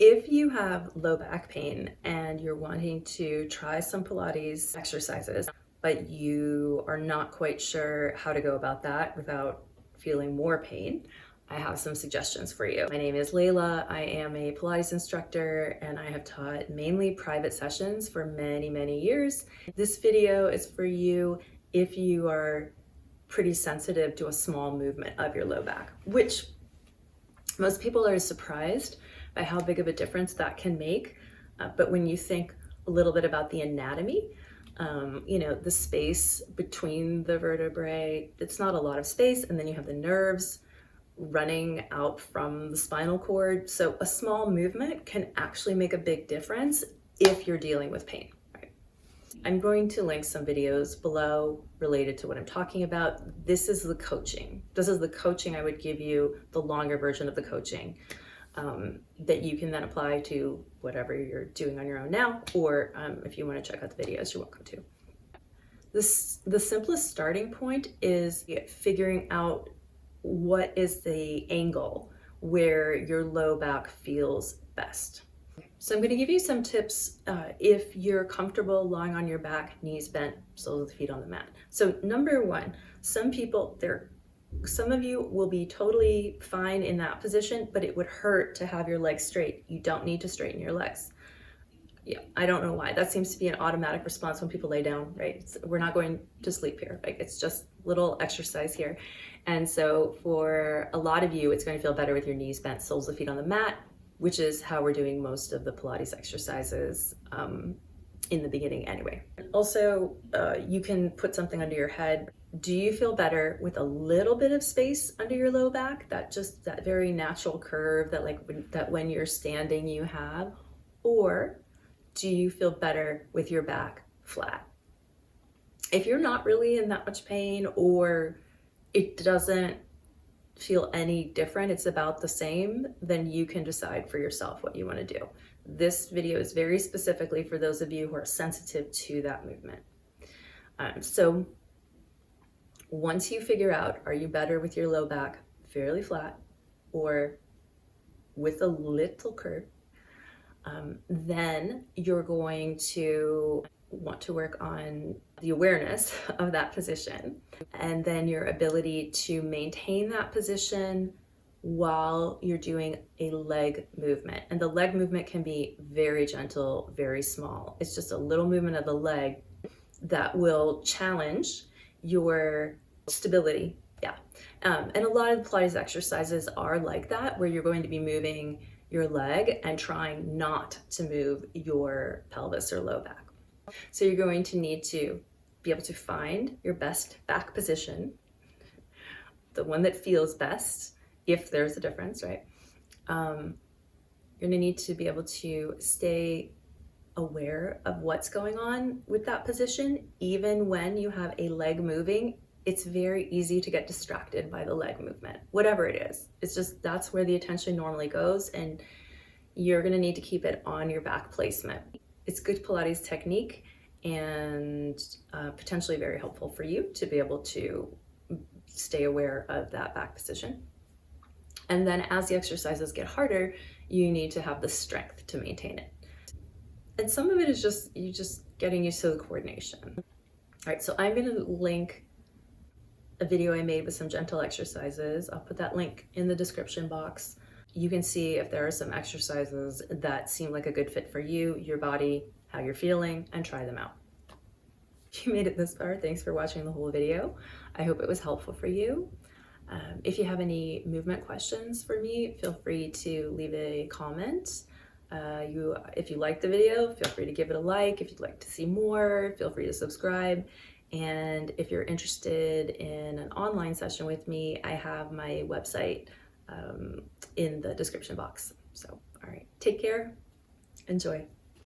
If you have low back pain and you're wanting to try some Pilates exercises, but you are not quite sure how to go about that without feeling more pain, I have some suggestions for you. My name is Layla. I am a Pilates instructor and I have taught mainly private sessions for many, many years. This video is for you if you are pretty sensitive to a small movement of your low back, which most people are surprised by how big of a difference that can make. But when you think a little bit about the anatomy, the space between the vertebrae, it's not a lot of space. And then you have the nerves running out from the spinal cord. So a small movement can actually make a big difference if you're dealing with pain. I'm going to link some videos below related to what I'm talking about. This is the coaching. This is the coaching I would give you, the longer version of the coaching that you can then apply to whatever you're doing on your own now, or if you want to check out the videos, you're welcome to. The simplest starting point is figuring out what is the angle where your low back feels best. So I'm going to give you some tips if you're comfortable lying on your back, knees bent, soles of the feet on the mat. So number one, some of you will be totally fine in that position, but it would hurt to have your legs straight. You don't need to straighten your legs. Yeah, I don't know why. That seems to be an automatic response when people lay down, right? We're not going to sleep here. Like, it's just little exercise here. And so for a lot of you, it's going to feel better with your knees bent, soles of the feet on the mat, which is how we're doing most of the Pilates exercises in the beginning anyway. Also, you can put something under your head. Do you feel better with a little bit of space under your low back? That very natural curve that when you're standing you have? Or do you feel better with your back flat? If you're not really in that much pain, or it doesn't feel any different, it's about the same, then you can decide for yourself what you want to do. This video is very specifically for those of you who are sensitive to that movement. So once you figure out, are you better with your low back fairly flat or with a little curve, then you're going to want to work on the awareness of that position, and then your ability to maintain that position while you're doing a leg movement. And the leg movement can be very gentle, very small. It's just a little movement of the leg that will challenge your stability. Yeah. And a lot of Pilates exercises are like that, where you're going to be moving your leg and trying not to move your pelvis or low back. So you're going to need to be able to find your best back position, the one that feels best, if there's a difference, right? You're gonna need to be able to stay aware of what's going on with that position. Even when you have a leg moving, it's very easy to get distracted by the leg movement, whatever it is. It's just, that's where the attention normally goes, and you're gonna need to keep it on your back placement. It's good Pilates technique and potentially very helpful for you to be able to stay aware of that back position. And then as the exercises get harder, you need to have the strength to maintain it. And some of it is just you getting used to the coordination. All right, so I'm gonna link a video I made with some gentle exercises. I'll put that link in the description box. You can see if there are some exercises that seem like a good fit for you, your body, how you're feeling, and try them out. If you made it this far, thanks for watching the whole video. I hope it was helpful for you. If you have any movement questions for me, feel free to leave a comment. If you liked the video, feel free to give it a like. If you'd like to see more, feel free to subscribe. And if you're interested in an online session with me, I have my website in the description box. So, all right, take care, enjoy.